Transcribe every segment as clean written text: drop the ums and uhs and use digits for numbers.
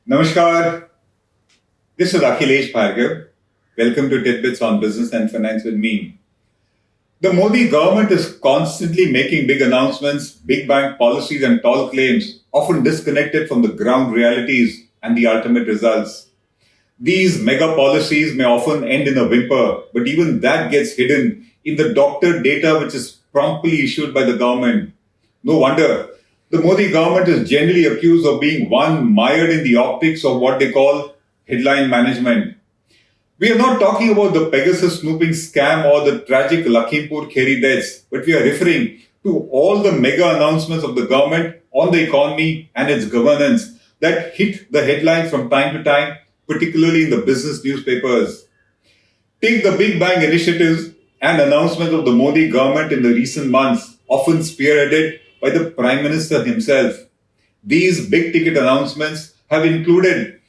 Namaskar. This is Akhilesh Bhargava. Welcome to Tit-Bits on Business and Finance with me. The Modi government is constantly making big announcements, big bank policies and tall claims, often disconnected from the ground realities and the ultimate results. These mega policies may often end in a whimper, but even that gets hidden in the doctored data which is promptly issued by the government. No wonder the Modi government is generally accused of being one mired in the optics of what they call headline management. We are not talking about the Pegasus snooping scam or the tragic Lakhimpur Kheri deaths, but we are referring to all the mega announcements of the government on the economy and its governance that hit the headlines from time to time, particularly in the business newspapers. Take the big bang initiatives and announcements of the Modi government in the recent months, often spearheaded by the Prime Minister himself. These big ticket announcements have included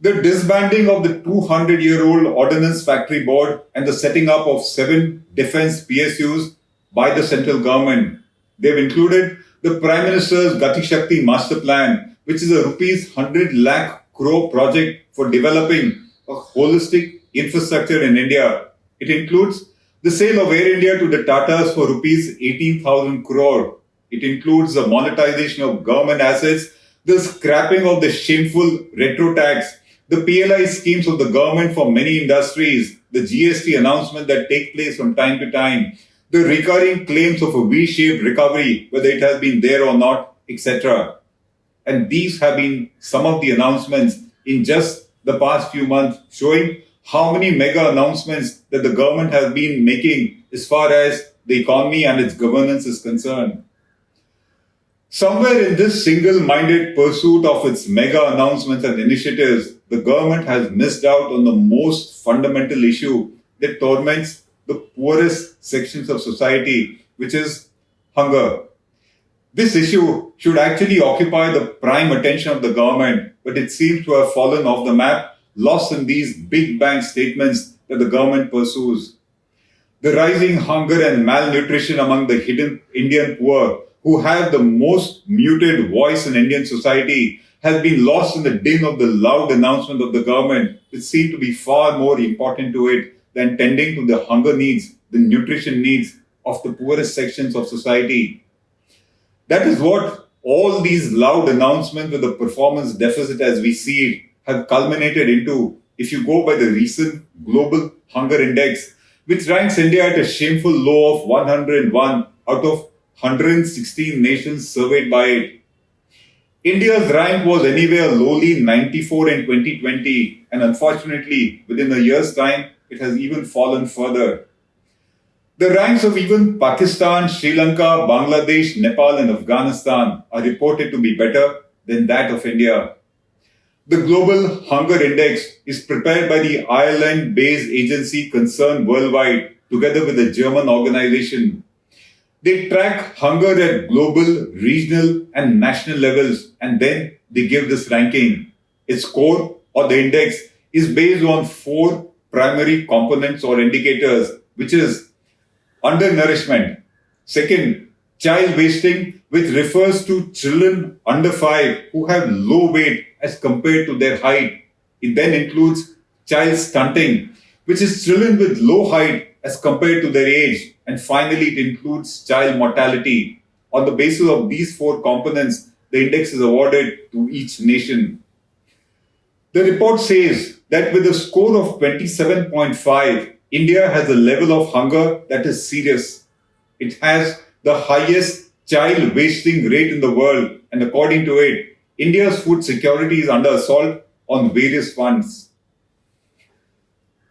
the disbanding of the 200-year-old Ordnance Factory Board and the setting up of 7 defense PSUs by the central government. They've included the Prime Minister's Gati Shakti Master Plan, which is a rupees 100 lakh crore project for developing a holistic infrastructure in India. It includes the sale of Air India to the Tatas for rupees 18,000 crore. It includes the monetization of government assets, the scrapping of the shameful retro tax, the PLI schemes of the government for many industries, the GST announcement that take place from time to time, the recurring claims of a V-shaped recovery, whether it has been there or not, etc. And these have been some of the announcements in just the past few months, showing how many mega announcements that the government has been making as far as the economy and its governance is concerned. Somewhere in this single-minded pursuit of its mega announcements and initiatives, the government has missed out on the most fundamental issue that torments the poorest sections of society, which is hunger. This issue should actually occupy the prime attention of the government, but it seems to have fallen off the map, lost in these big bang statements that the government pursues. The rising hunger and malnutrition among the hidden Indian poor, who have the most muted voice in Indian society, has been lost in the din of the loud announcement of the government, which seem to be far more important to it than tending to the hunger needs, the nutrition needs of the poorest sections of society. That is what all these loud announcements with a performance deficit as we see it have culminated into, if you go by the recent Global Hunger Index, which ranks India at a shameful low of 101 out of 116 nations surveyed by it. India's rank was anyway a lowly 94 in 2020, and unfortunately, within a year's time, it has even fallen further. The ranks of even Pakistan, Sri Lanka, Bangladesh, Nepal, and Afghanistan are reported to be better than that of India. The Global Hunger Index is prepared by the Ireland-based agency Concern Worldwide, together with a German organization. They track hunger at global, regional, and national levels, and then they give this ranking. Its score, or the index, is based on 4 primary components or indicators, which is undernourishment. Second, child wasting, which refers to children under 5 who have low weight as compared to their height. It then includes child stunting, which is children with low height as compared to their age. And finally, it includes child mortality. On the basis of these 4 components, the index is awarded to each nation. The report says that with a score of 27.5, India has a level of hunger that is serious. It has the highest child wasting rate in the world, and according to it, India's food security is under assault on various fronts.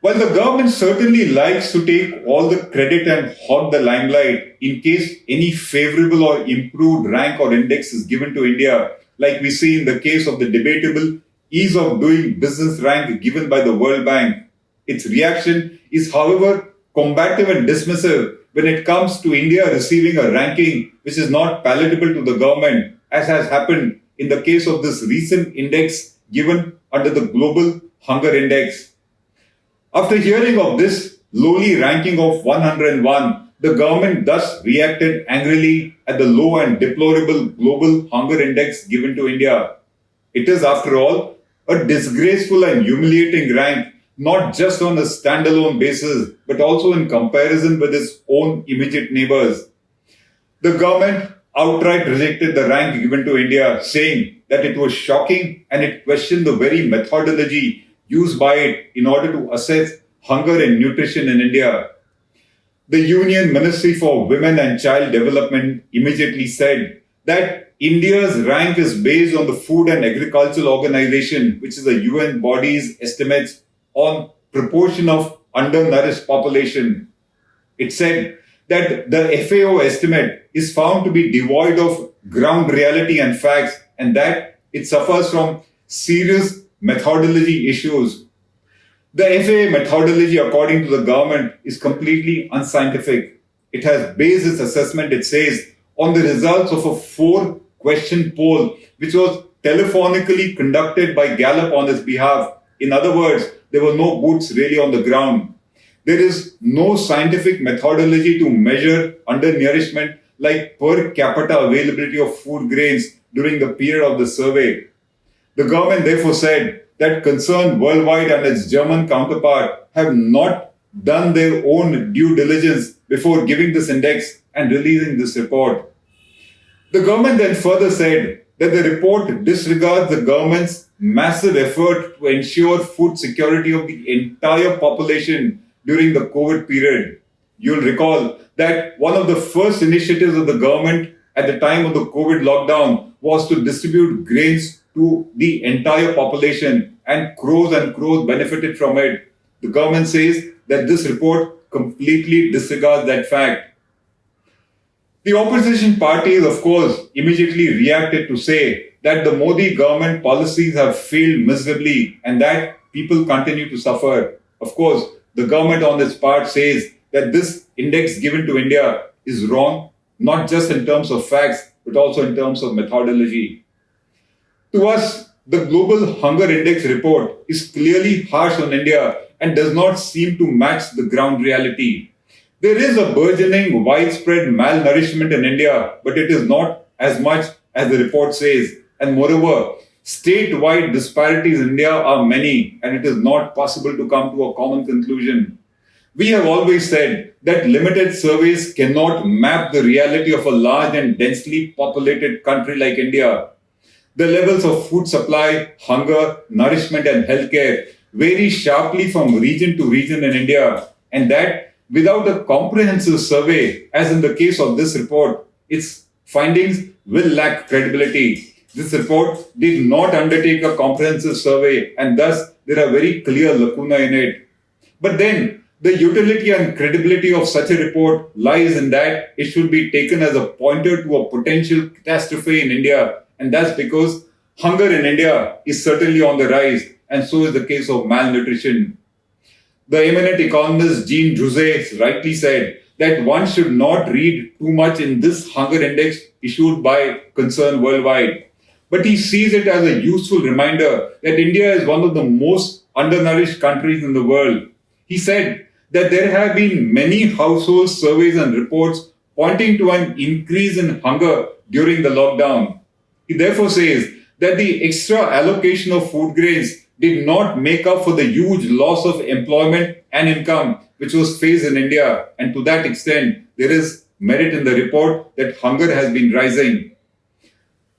While the government certainly likes to take all the credit and hog the limelight in case any favorable or improved rank or index is given to India, like we see in the case of the debatable ease of doing business rank given by the World Bank, its reaction is, however, combative and dismissive when it comes to India receiving a ranking which is not palatable to the government, as has happened in the case of this recent index given under the Global Hunger Index. After hearing of this lowly ranking of 101, the government thus reacted angrily at the low and deplorable global hunger index given to India. It is, after all, a disgraceful and humiliating rank, not just on a standalone basis, but also in comparison with its own immediate neighbors. The government outright rejected the rank given to India, saying that it was shocking and it questioned the very methodology used by it in order to assess hunger and nutrition in India. The Union Ministry for Women and Child Development immediately said that India's rank is based on the Food and Agricultural Organization, which is a UN body's estimates on proportion of undernourished population. It said that the FAO estimate is found to be devoid of ground reality and facts, and that it suffers from serious methodology issues. The FAO methodology, according to the government, is completely unscientific. It has based its assessment, it says, on the results of a 4-question poll, which was telephonically conducted by Gallup on its behalf. In other words, there were no boots really on the ground. There is no scientific methodology to measure undernourishment like per capita availability of food grains during the period of the survey. The government therefore said that Concern Worldwide and its German counterpart have not done their own due diligence before giving this index and releasing this report. The government then further said that the report disregards the government's massive effort to ensure food security of the entire population during the COVID period. You'll recall that one of the first initiatives of the government at the time of the COVID lockdown was to distribute grains to the entire population, and crores benefited from it. The government says that this report completely disregards that fact. The opposition parties, of course, immediately reacted to say that the Modi government policies have failed miserably and that people continue to suffer. Of course, the government on its part says that this index given to India is wrong, not just in terms of facts, but also in terms of methodology. To us, the Global Hunger Index report is clearly harsh on India and does not seem to match the ground reality. There is a burgeoning widespread malnourishment in India, but it is not as much as the report says. And moreover, statewide disparities in India are many, and it is not possible to come to a common conclusion. We have always said that limited surveys cannot map the reality of a large and densely populated country like India. The levels of food supply, hunger, nourishment, and healthcare vary sharply from region to region in India, and that without a comprehensive survey, as in the case of this report, its findings will lack credibility. This report did not undertake a comprehensive survey, and thus there are very clear lacunae in it. But then, the utility and credibility of such a report lies in that it should be taken as a pointer to a potential catastrophe in India, and that's because hunger in India is certainly on the rise, and so is the case of malnutrition. The eminent economist Jean Druzet rightly said that one should not read too much in this hunger index issued by Concern Worldwide. But he sees it as a useful reminder that India is one of the most undernourished countries in the world. He said that there have been many household surveys and reports pointing to an increase in hunger during the lockdown. He therefore says that the extra allocation of food grains did not make up for the huge loss of employment and income which was faced in India. And to that extent, there is merit in the report that hunger has been rising.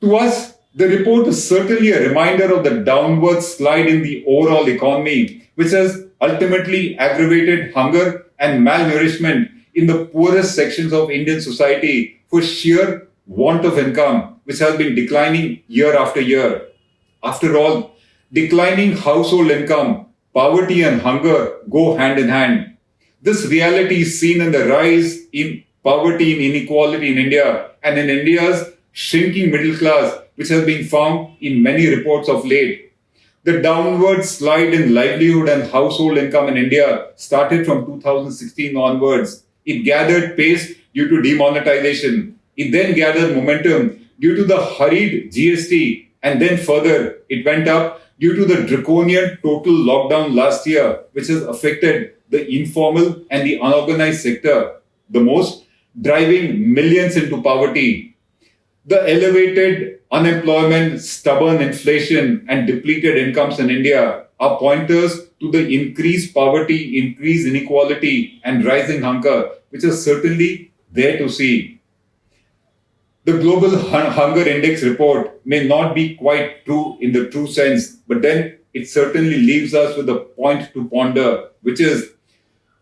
To us, the report is certainly a reminder of the downward slide in the overall economy, which has ultimately aggravated hunger and malnourishment in the poorest sections of Indian society for sheer want of income, which has been declining year after year. After all, declining household income, poverty and hunger go hand in hand. This reality is seen in the rise in poverty and inequality in India and in India's shrinking middle class, which has been found in many reports of late. The downward slide in livelihood and household income in India started from 2016 onwards. It gathered pace due to demonetization. It then gathered momentum due to the hurried GST, and then further it went up due to the draconian total lockdown last year, which has affected the informal and the unorganized sector the most, driving millions into poverty. The elevated unemployment, stubborn inflation, and depleted incomes in India are pointers to the increased poverty, increased inequality, and rising hunger, which is certainly there to see. The Global Hunger Index report may not be quite true in the true sense, but then it certainly leaves us with a point to ponder, which is,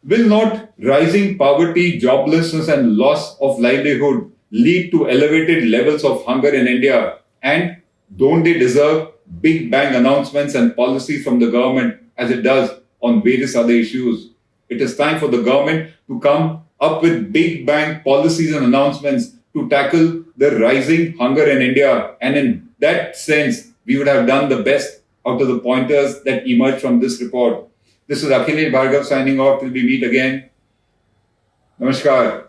will not rising poverty, joblessness, and loss of livelihood lead to elevated levels of hunger in India? And don't they deserve big bang announcements and policies from the government as it does on various other issues? It is time for the government to come up with big bang policies and announcements to tackle the rising hunger in India. And in that sense, we would have done the best out of the pointers that emerged from this report. This is Akhilesh Bhargava signing off till we meet again. Namaskar.